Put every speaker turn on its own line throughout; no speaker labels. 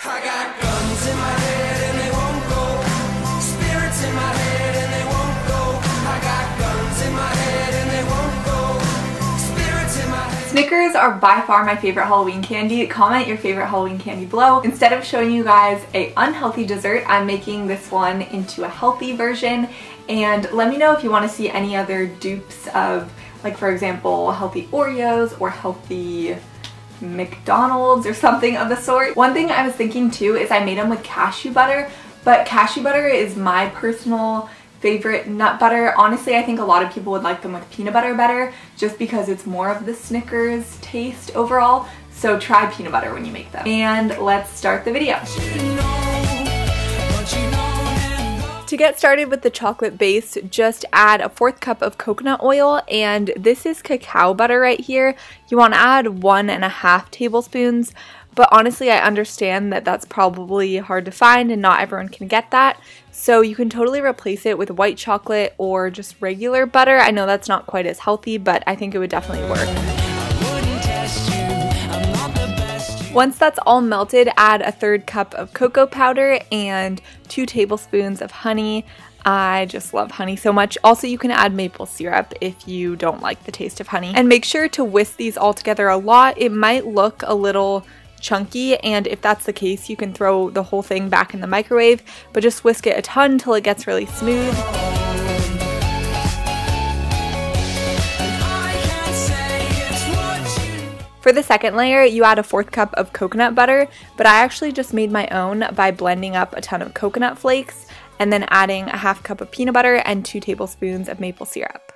I got guns in my head and they won't go. Spirits in my head and they won't go. I got guns in my head and they won't go. Spirits in my head.
Snickers are by far my favorite Halloween candy. Comment your favorite Halloween candy below. Instead of showing you guys an unhealthy dessert, I'm making this one into a healthy version. And let me know if you want to see any other dupes of, like, for example, healthy Oreos or healthy McDonald's or something of the sort. One thing I was thinking too is I made them with cashew butter, but cashew butter is my personal favorite nut butter. Honestly, I think a lot of people would like them with peanut butter better just because it's more of the Snickers taste overall. So try peanut butter when you make them. And let's start the video. To get started with the chocolate base, just add a 1/4 cup of coconut oil, and this is cacao butter right here. You want to add 1.5 tablespoons, but honestly I understand that that's probably hard to find and not everyone can get that. So you can totally replace it with white chocolate or just regular butter. I know that's not quite as healthy, but I think it would definitely work. Once that's all melted, add a 1/3 cup of cocoa powder and 2 tablespoons of honey. I just love honey so much. Also, you can add maple syrup if you don't like the taste of honey. And make sure to whisk these all together a lot. It might look a little chunky, and if that's the case, you can throw the whole thing back in the microwave, but just whisk it a ton until it gets really smooth. For the second layer, you add a 1/4 cup of coconut butter, but I actually just made my own by blending up a ton of coconut flakes and then adding a 1/2 cup of peanut butter and 2 tablespoons of maple syrup.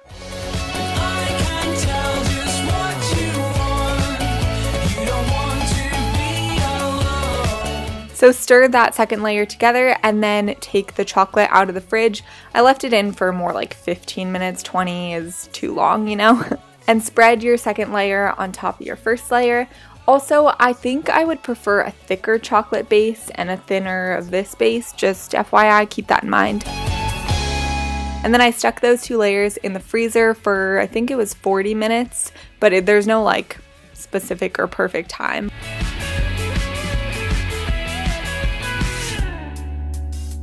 So stir that second layer together and then take the chocolate out of the fridge. I left it in for more like 15 minutes, 20 is too long, you know? And spread your second layer on top of your first layer. Also, I think I would prefer a thicker chocolate base and a thinner of this base, just FYI, keep that in mind. And then I stuck those 2 layers in the freezer for, I think it was 40 minutes, but there's no like specific or perfect time.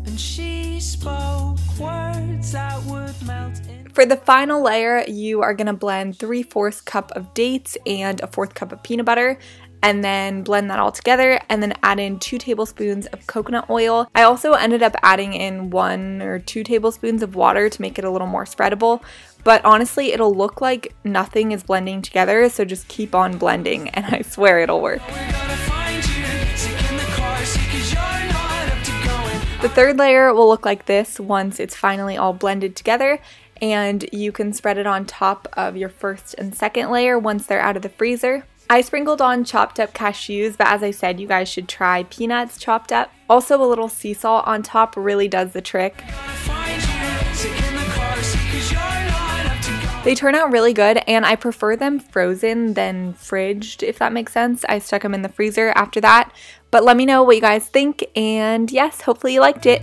And she spoke words that would melt in. For the final layer, you are going to blend 3/4 cup of dates and a 1/4 cup of peanut butter, and then blend that all together and then add in 2 tablespoons of coconut oil. I also ended up adding in 1 or 2 tablespoons of water to make it a little more spreadable, but honestly it'll look like nothing is blending together, so just keep on blending and I swear it'll work. The third layer will look like this once it's finally all blended together, and you can spread it on top of your first and second layer once they're out of the freezer. I sprinkled on chopped up cashews, but as I said, you guys should try peanuts chopped up. Also, a little sea salt on top really does the trick. They turn out really good, and I prefer them frozen than fridged, if that makes sense. I stuck them in the freezer after that, but let me know what you guys think, and yes, hopefully you liked it.